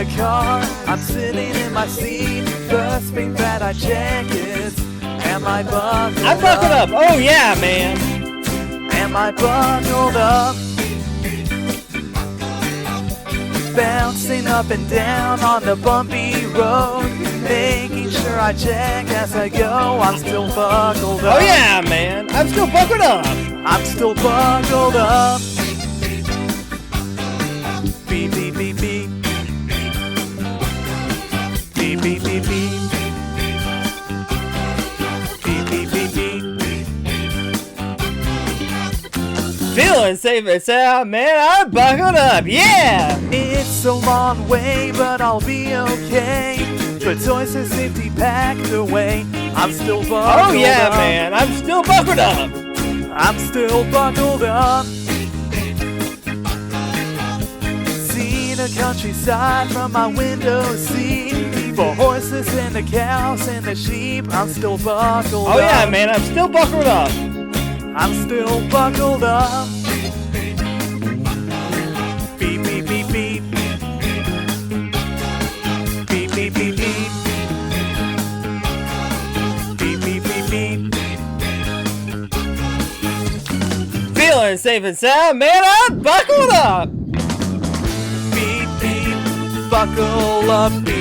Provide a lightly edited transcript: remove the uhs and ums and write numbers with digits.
the car, I'm sitting in my seat. First thing that I check is, am I buckled I'm buckled up. Oh yeah, man. Am I buckled up? Bouncing up and down on the bumpy road, making sure I check as I go. I'm still buckled up. Oh yeah, man. I'm still buckled up. I'm still buckled up. Beep, beep, beep, beep. Beep, beep, beep, beep. Beep, beep, beep, beep. Feeling safe and sound, man. I'm buckled up. Yeah. It's a long way, but I'll be okay. The toys are safety packed away. I'm still buckled up. Oh yeah, man. I'm still buckled up. I'm still buckled up. See the countryside from my window seat. The horses and the cows and the sheep. I'm still buckled up. Oh yeah, man. I'm still buckled up. I'm still buckled up. Beep, beep, beep, beep. Beep, beep, beep, beep. Beep, beep, beep, beep. Feeling safe and sound, man. I'm buckled up. Beep, beep. Buckle up, beep.